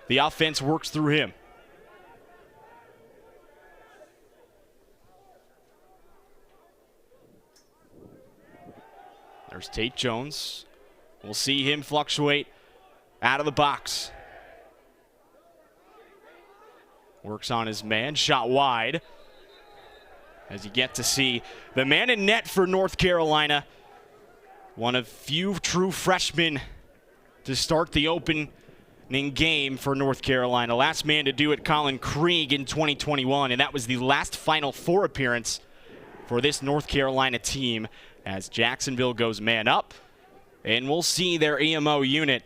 the offense works through him. There's Tate Jones. We'll see him fluctuate out of the box. Works on his man, shot wide. As you get to see the man in net for North Carolina. One of few true freshmen to start the opening game for North Carolina. Last man to do it, Colin Krieg in 2021, and that was the last Final Four appearance for this North Carolina team as Jacksonville goes man up, and we'll see their EMO unit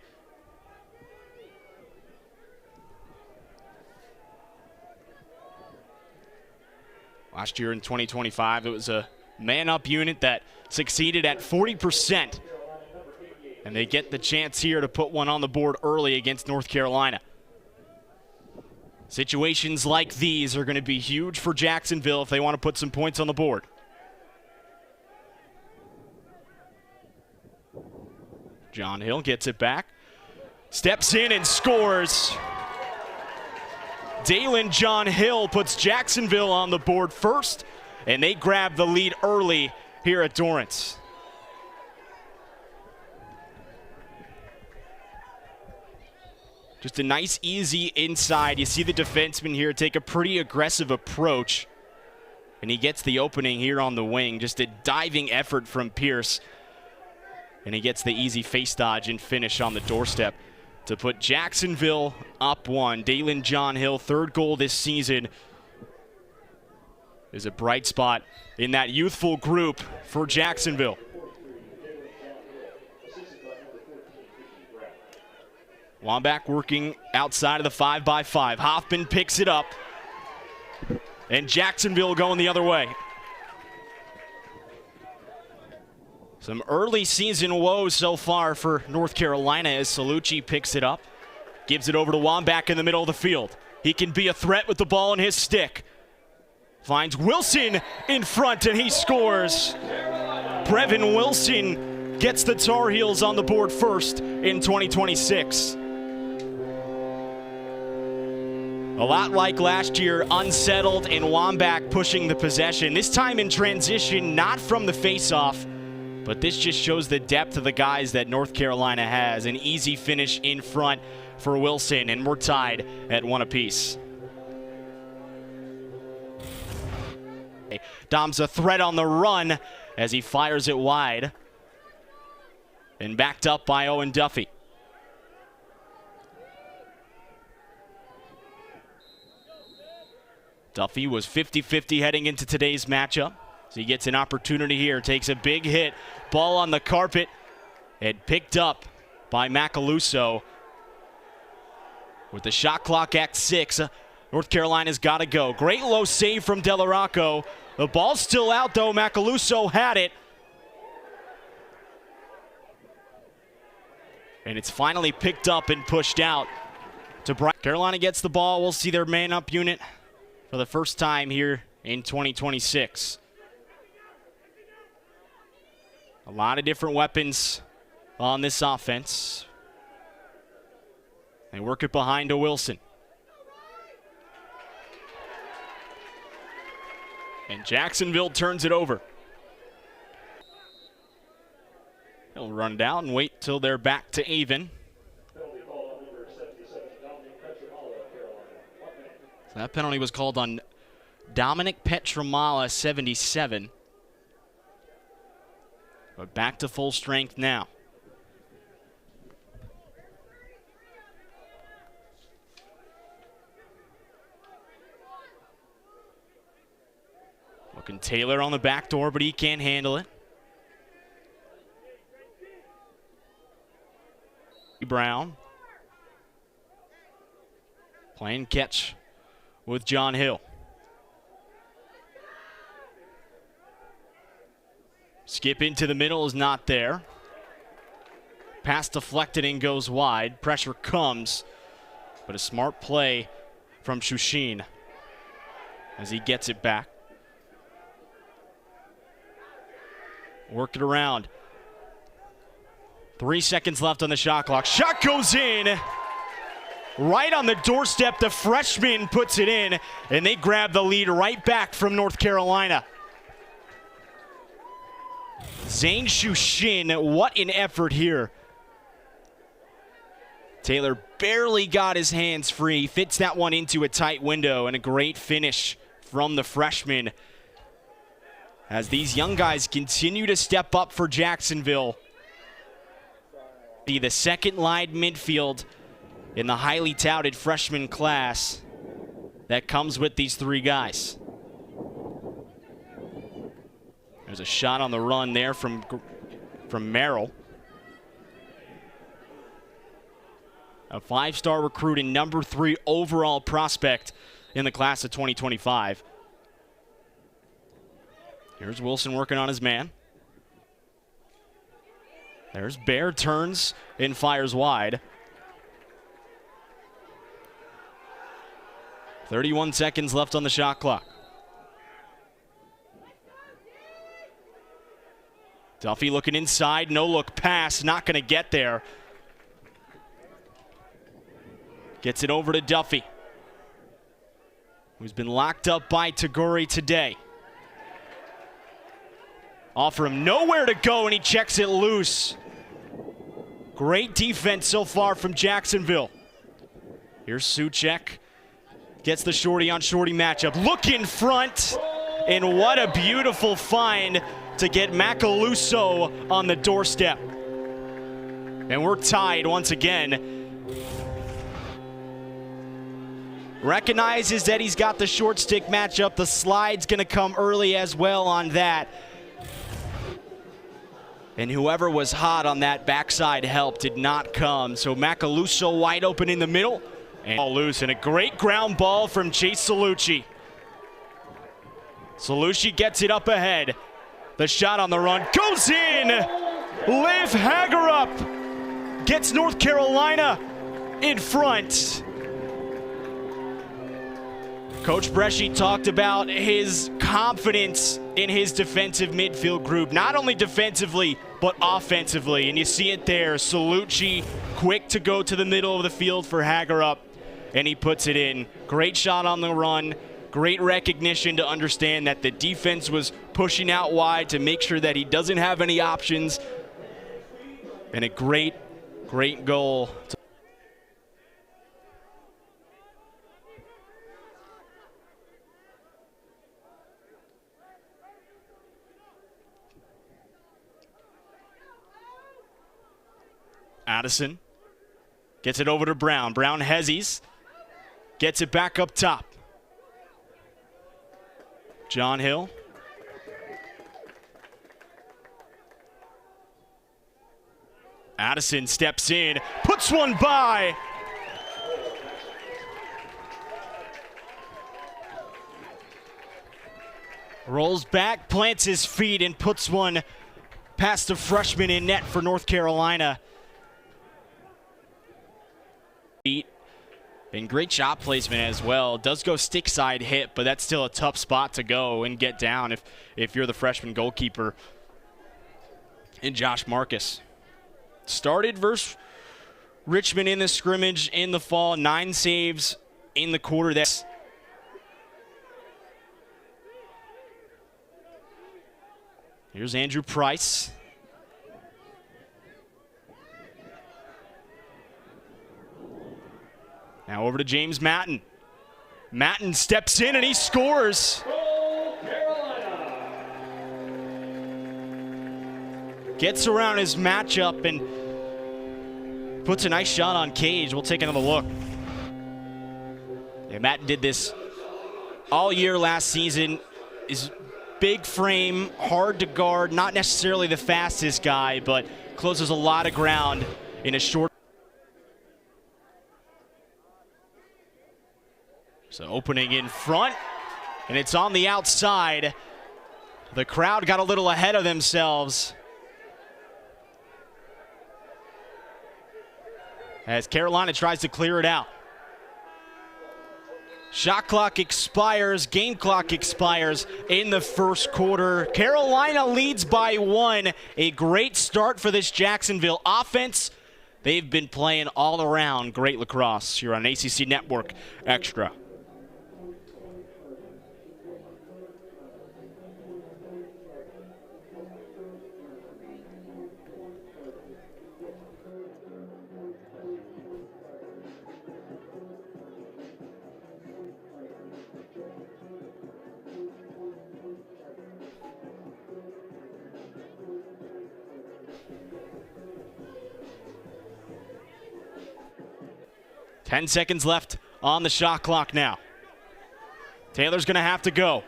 last year in 2025. It was a man-up unit that succeeded at 40%. And they get the chance here to put one on the board early against North Carolina. Situations like these are going to be huge for Jacksonville if they want to put some points on the board. John Hill gets it back. Steps in and scores. Dalen John Hill puts Jacksonville on the board first, and they grab the lead early here at Dorrance. Just a nice, easy inside. You see the defenseman here take a pretty aggressive approach, and he gets the opening here on the wing. Just a diving effort from Pierce, and he gets the easy face dodge and finish on the doorstep to put Jacksonville up one. Dalen John Hill, third goal this season, is a bright spot in that youthful group for Jacksonville. Wambach working outside of the 5x5. Hoffman picks it up, and Jacksonville going the other way. Some early season woes so far for North Carolina as Salucci picks it up. Gives it over to Wambach in the middle of the field. He can be a threat with the ball in his stick. Finds Wilson in front and he scores. Brevin Wilson gets the Tar Heels on the board first in 2026. A lot like last year, unsettled and Wambach pushing the possession. This time in transition, not from the faceoff. But this just shows the depth of the guys that North Carolina has. An easy finish in front for Wilson, and we're tied at one apiece. Dom's a threat on the run as he fires it wide. And backed up by Owen Duffy. Duffy was 50-50 heading into today's matchup. So he gets an opportunity here, takes a big hit, ball on the carpet, and picked up by Macaluso. With the shot clock at 6, North Carolina's got to go. Great low save from Delarocco. The ball's still out though, Macaluso had it. And it's finally picked up and pushed out to Brian. Carolina gets the ball. We'll see their man-up unit for the first time here in 2026. A lot of different weapons on this offense. They work it behind to Wilson. And Jacksonville turns it over. They'll run down and wait till they're back to even. So that penalty was called on Dominic Petramala, 77. But back to full strength now. Looking Taylor on the back door, but he can't handle it. Brown playing catch with John Hill. Skip into the middle is not there. Pass deflected and goes wide. Pressure comes, but a smart play from Shushin as he gets it back. Work it around. 3 seconds left on the shot clock. Shot goes in. right on the doorstep. The freshman puts it in, and they grab the lead right back from North Carolina. Zane Shushin, what an effort here. Taylor barely got his hands free, fits that one into a tight window, and a great finish from the freshman as these young guys continue to step up for Jacksonville. The second line midfield in the highly touted freshman class that comes with these three guys. There's a shot on the run there from Merrill. A five-star recruit and number 3 overall prospect in the class of 2025. Here's Wilson working on his man. There's Bear, turns and fires wide. 31 seconds left on the shot clock. Duffy looking inside, no look pass, not going to get there. Gets it over to Duffy, who's been locked up by Taguri today. Offer him nowhere to go, and he checks it loose. Great defense so far from Jacksonville. Here's Suchek. Gets the shorty-on-shorty matchup. Look in front, and what a beautiful find to get Macaluso on the doorstep. And we're tied once again. Recognizes that he's got the short stick matchup. The slide's going to come early as well on that. And whoever was hot on that backside help did not come. So Macaluso wide open in the middle. And all loose, and a great ground ball from Chase Salucci. Salucci gets it up ahead. The shot on the run goes in. Liv Hagerup gets North Carolina in front. Coach Bresci talked about his confidence in his defensive midfield group, not only defensively, but offensively. And you see it there. Salucci quick to go to the middle of the field for Hagerup, and he puts it in. Great shot on the run. Great recognition to understand that the defense was pushing out wide to make sure that he doesn't have any options. And a great, great goal. Addison gets it over to Brown. Brown hezzies. Gets it back up top. John Hill. Addison steps in, puts one by. Rolls back, plants his feet, and puts one past the freshman in net for North Carolina. And great shot placement as well. Does go stick side hit, but that's still a tough spot to go and get down if you're the freshman goalkeeper. And Josh Marcus started versus Richmond in the scrimmage in the fall. 9 saves in the quarter. Here's Andrew Price. Now over to James Matton. Matton steps in and he scores. Gets around his matchup and puts a nice shot on Cage. We'll take another look. Yeah, Matton did this all year last season. Is big frame, hard to guard, not necessarily the fastest guy, but closes a lot of ground in a short. So opening in front, and it's on the outside. The crowd got a little ahead of themselves as Carolina tries to clear it out. Shot clock expires, game clock expires in the first quarter. Carolina leads by 1. A great start for this Jacksonville offense They've been playing all around great lacrosse here on ACC Network Extra. Ten seconds left on the shot clock now. Taylor's going to have to go.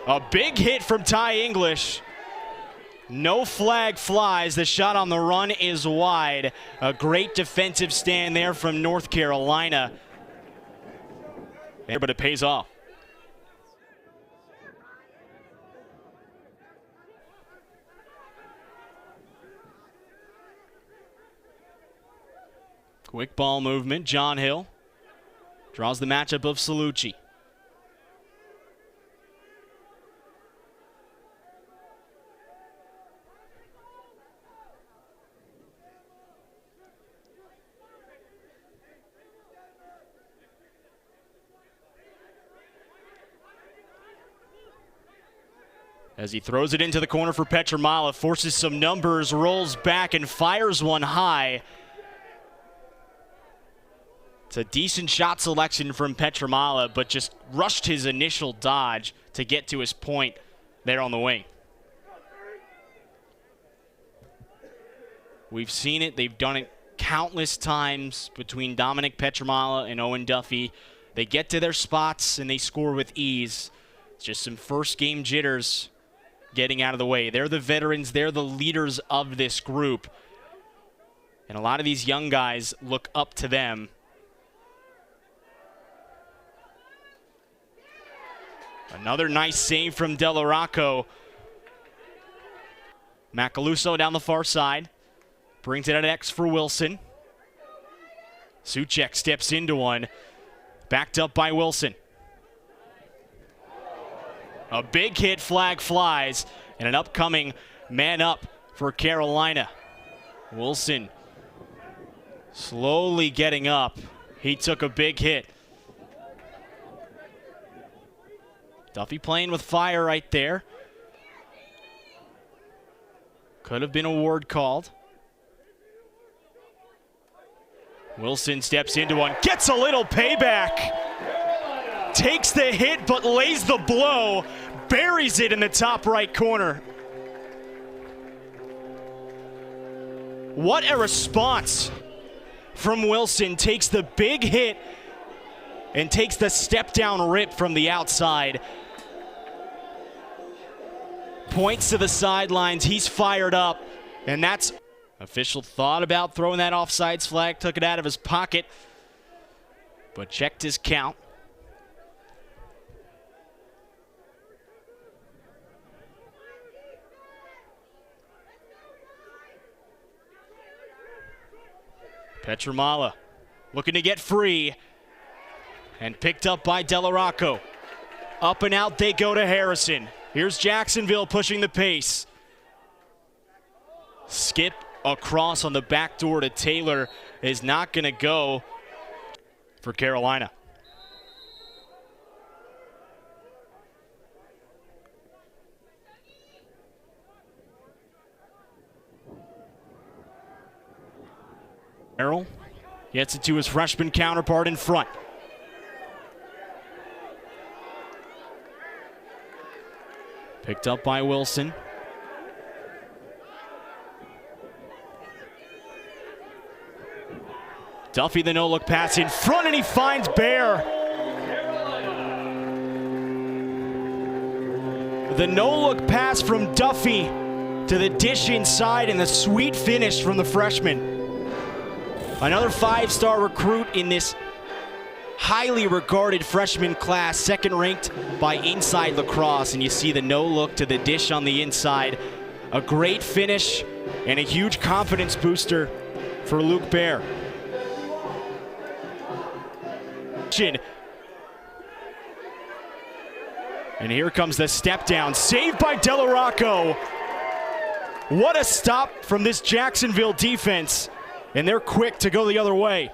A big hit from Ty English. No flag flies. The shot on the run is wide. A great defensive stand there from North Carolina. But it pays off. Quick ball movement. John Hill draws the matchup of Salucci. As he throws it into the corner for Petramala, forces some numbers, rolls back and fires one high. It's a decent shot selection from Petramala, but just rushed his initial dodge to get to his point there on the wing. We've seen it. They've done it countless times between Dominic Petramala and Owen Duffy. They get to their spots and they score with ease. It's just some first game jitters getting out of the way. They're the veterans. They're the leaders of this group. And a lot of these young guys look up to them. Another nice save from Delarocco. Macaluso down the far side. Brings it at X for Wilson. Suchek steps into one. Backed up by Wilson. A big hit, flag flies, and an upcoming man up for Carolina. Wilson slowly getting up. He took a big hit. Duffy playing with fire right there. Could have been a ward called. Wilson steps into one, gets a little payback. Takes the hit but lays the blow. Buries it in the top right corner. What a response from Wilson. Takes the big hit and takes the step down rip from the outside. Points to the sidelines. He's fired up. And that's official thought about throwing that offsides flag. Took it out of his pocket. But checked his count. Petramala looking to get free. And picked up by Delarocco. Up and out they go to Harrison. Here's Jacksonville pushing the pace. Skip across on the back door to Taylor is not going to go for Carolina. Merrill gets it to his freshman counterpart in front. Picked up by Wilson. Duffy, the no-look pass in front, and he finds Bear. The no-look pass from Duffy to the dish inside, and the sweet finish from the freshman. Another five-star recruit in this highly regarded freshman class, second ranked by Inside Lacrosse, and you see the no look to the dish on the inside. A great finish and a huge confidence booster for Luke Bear. And here comes the step down, saved by Delarocco. What a stop from this Jacksonville defense, and they're quick to go the other way.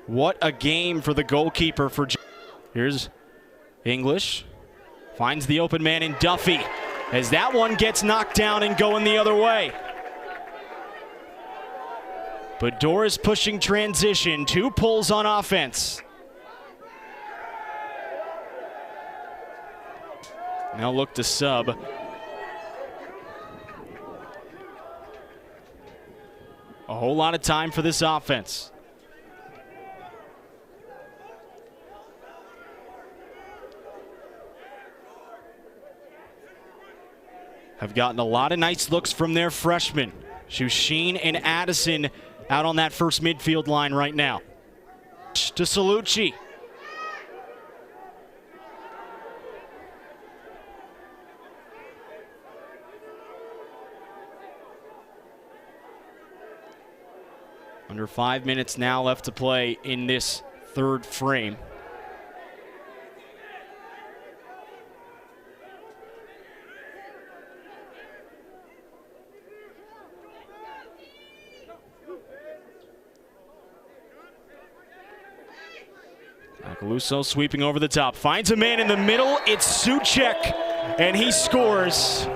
What a game for the goalkeeper. Here's English, finds the open man in Duffy, as that one gets knocked down and going the other way. But Doris pushing transition, 2 pulls on offense. Now look to sub. A whole lot of time for this offense. Have gotten a lot of nice looks from their freshmen. Shushin and Addison out on that first midfield line right now. To Salucci. Under 5 minutes now left to play in this third frame. Macaluso sweeping over the top, finds a man in the middle. It's Suchek, and he scores.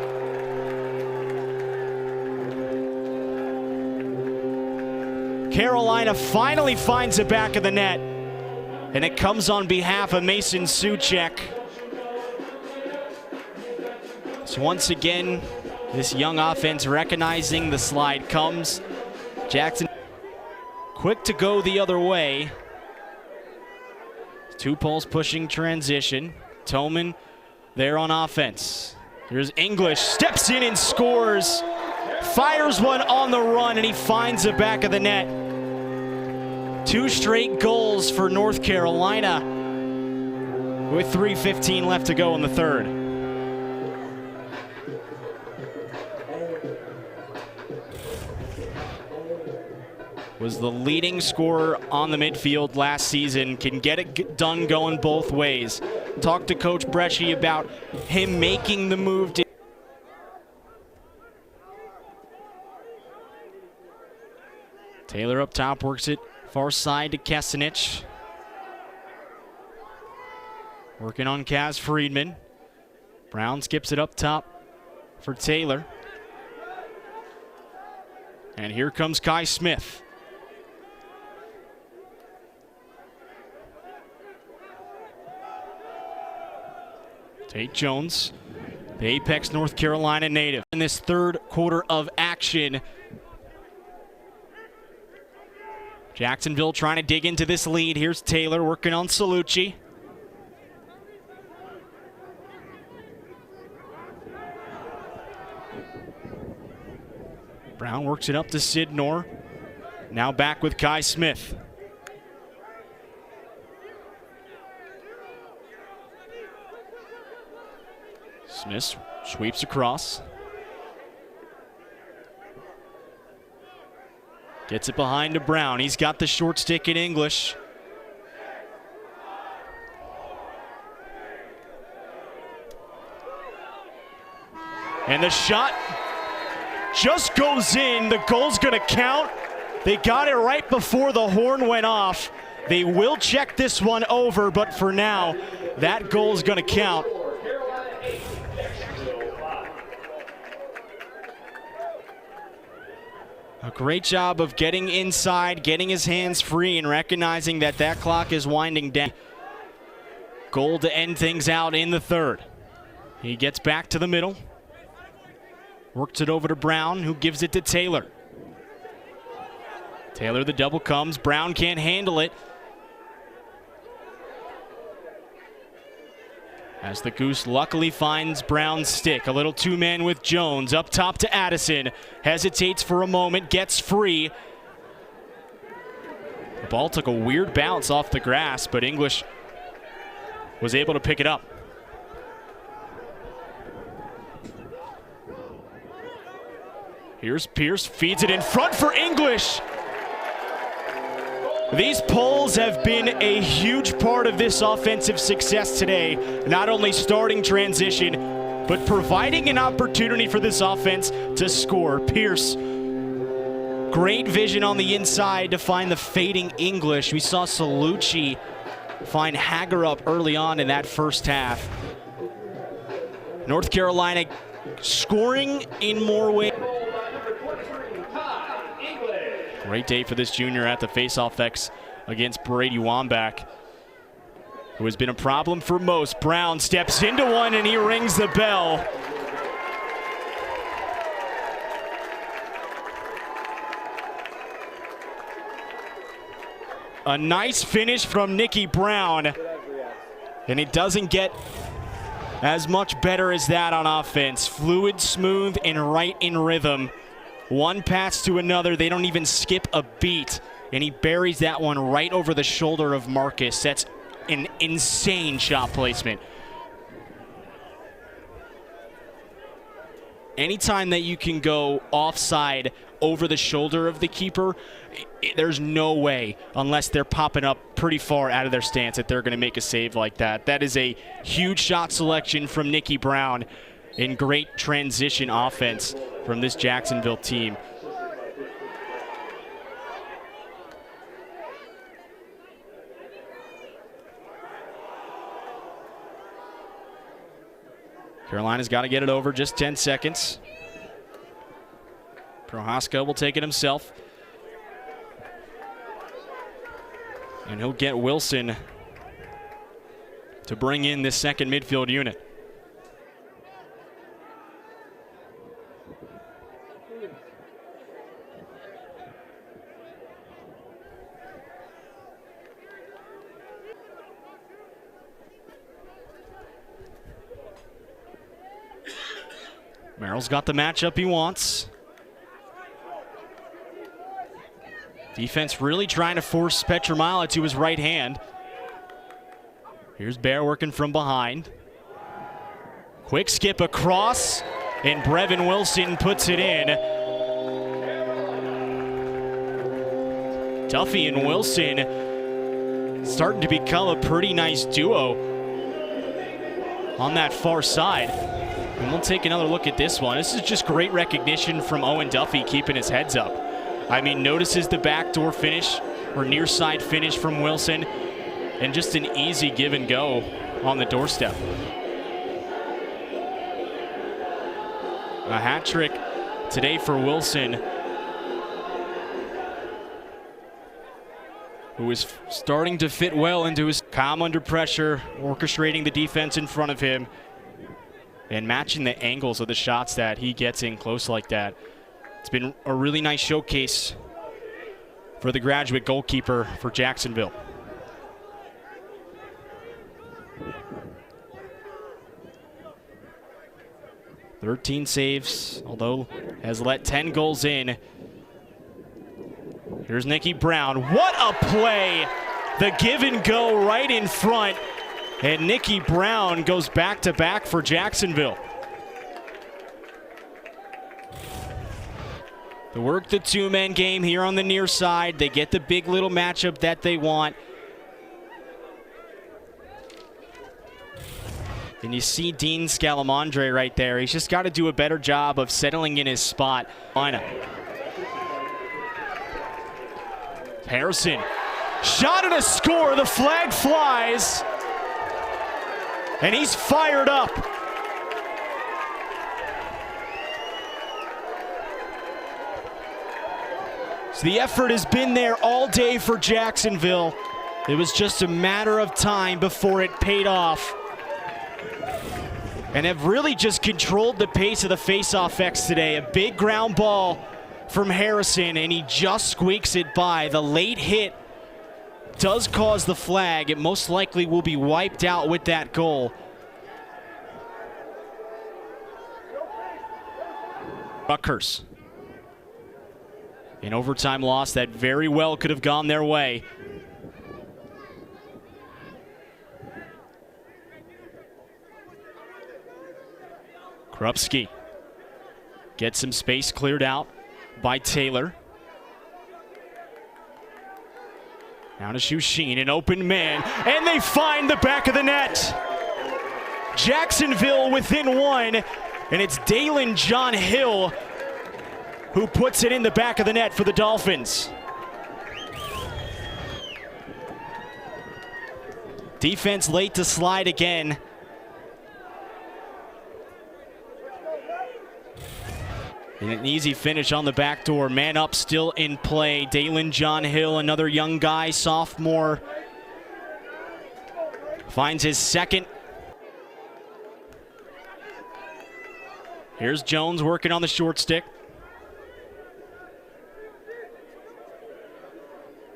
Carolina finally finds the back of the net, and it comes on behalf of Mason Suchek. So once again, this young offense recognizing the slide comes. Jackson quick to go the other way. 2 pulls pushing transition. Toman there on offense. Here's English, steps in and scores. Fires one on the run, and he finds the back of the net. 2 straight goals for North Carolina with 3:15 left to go in the third. Was the leading scorer on the midfield last season, can get it done going both ways. Talked to Coach Bresci about him making the move to Taylor up top, works it far side to Kesenich. Working on Kaz Friedman. Brown skips it up top for Taylor. And here comes Kai Smith. Tate Jones, the Apex North Carolina native. In this third quarter of action, Jacksonville trying to dig into this lead. Here's Taylor working on Salucci. Brown works it up to Sidnor. Now back with Kai Smith. Smith sweeps across. Gets it behind to Brown. He's got the short stick in English. And the shot just goes in. The goal's going to count. They got it right before the horn went off. They will check this one over, but for now, that goal's going to count. A great job of getting inside, getting his hands free, and recognizing that that clock is winding down. Goal to end things out in the third. He gets back to the middle. Works it over to Brown, who gives it to Taylor. Taylor, the double comes. Brown can't handle it. As the Goose luckily finds Brown's stick. A little two-man with Jones. Up top to Addison. Hesitates for a moment, gets free. The ball took a weird bounce off the grass, but English was able to pick it up. Here's Pierce, feeds it in front for English. These pulls have been a huge part of this offensive success today. Not only starting transition, but providing an opportunity for this offense to score. Pierce, great vision on the inside to find the fading English. We saw Salucci find Hager up early on in that first half. North Carolina scoring in more ways. Great day for this junior at the faceoff X against Brady Wambach, who has been a problem for most. Brown steps into one and he rings the bell. A nice finish from Nicky Brown, and it doesn't get as much better as that on offense. Fluid, smooth, and right in rhythm. One pass to another, they don't even skip a beat, and he buries that one right over the shoulder of Marcus. That's an insane shot placement. Anytime that you can go offside over the shoulder of the keeper, there's no way, unless they're popping up pretty far out of their stance, that they're going to make a save like that. That is a huge shot selection from Nicky Brown in great transition offense from this Jacksonville team. Carolina's got to get it over, just 10 seconds. Prohaska will take it himself. And he'll get Wilson to bring in this second midfield unit. Merrill's got the matchup he wants. Defense really trying to force Petramala to his right hand. Here's Bear working from behind. Quick skip across, and Brevin Wilson puts it in. Duffy and Wilson starting to become a pretty nice duo on that far side. And we'll take another look at this one. This is just great recognition from Owen Duffy, keeping his heads up. I mean, notices the backdoor finish or near side finish from Wilson, and just an easy give and go on the doorstep. A hat trick today for Wilson, who is starting to fit well into his calm under pressure, orchestrating the defense in front of him, and matching the angles of the shots that he gets in close like that. It's been a really nice showcase for the graduate goalkeeper for Jacksonville. "13 saves, although has let 10 goals in." Here's Nicky Brown. What a play! The give and go right in front. And Nicky Brown goes back-to-back for Jacksonville. They work the two-man game here on the near side. They get the big little matchup that they want. And you see Dean Scalamandre right there. He's just got to do a better job of settling in his spot. Harrison, shot and a score. The flag flies. And he's fired up. So the effort has been there all day for Jacksonville. It was just a matter of time before it paid off. And have really just controlled the pace of the face-off X today. A big ground ball from Harrison, and he just squeaks it by. The late hit does cause the flag. It most likely will be wiped out with that goal. Rutgers. An overtime loss that very well could have gone their way. Krupski gets some space cleared out by Taylor. Now to Shushin, an open man, and they find the back of the net. Jacksonville within one, and it's Dalen John Hill who puts it in the back of the net for the Dolphins. Defense late to slide again. And an easy finish on the back door. Man up still in play. Dalen John Hill, another young guy, sophomore. Finds his second. Here's Jones working on the short stick.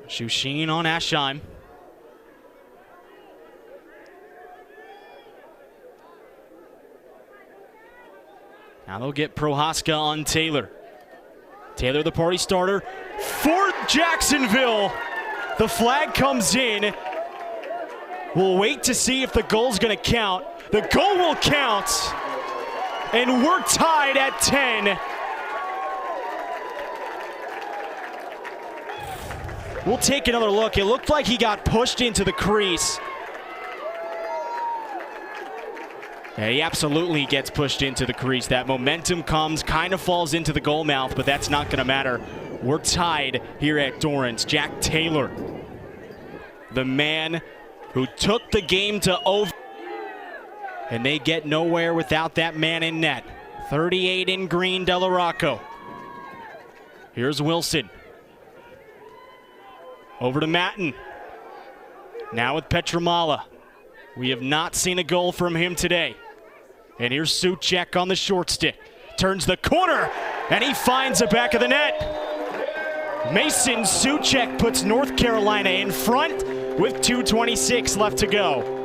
Shushin on Aschheim. Now they'll get Prohaska on Taylor. Taylor, the party starter for Jacksonville. The flag comes in. We'll wait to see if the goal's going to count. The goal will count. And we're tied at 10. We'll take another look. It looked like he got pushed into the crease. Yeah, he absolutely gets pushed into the crease. That momentum comes, kind of falls into the goal mouth, but that's not going to matter. We're tied here at Dorrance. Jack Taylor, the man who took the game to over. And they get nowhere without that man in net. 38 in green, Delarocco. Here's Wilson. Over to Matten. Now with Petramala. We have not seen a goal from him today. And here's Suchek on the short stick. Turns the corner, and he finds the back of the net. Mason Suchek puts North Carolina in front with 2:26 left to go.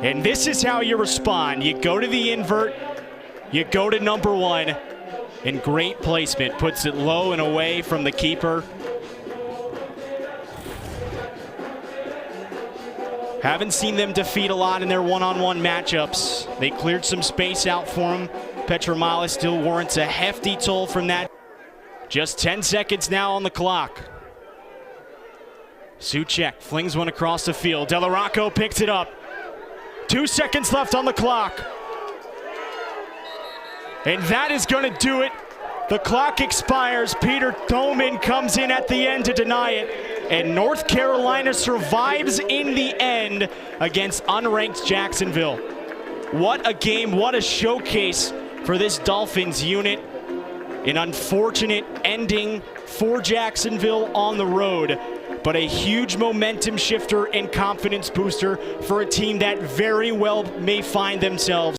And this is how you respond. You go to the invert, you go to number one, and great placement. Puts it low and away from the keeper. Haven't seen them defeat a lot in their one-on-one matchups. They cleared some space out for him. Petramala still warrants a hefty toll from that. Just 10 seconds now on the clock. Suchek flings one across the field. Delarocco picks it up. 2 seconds left on the clock. And that is going to do it. The clock expires. Peter Thoman comes in at the end to deny it. And North Carolina survives in the end against unranked Jacksonville. What a game, what a showcase for this Dolphins unit. An unfortunate ending for Jacksonville on the road, but a huge momentum shifter and confidence booster for a team that very well may find themselves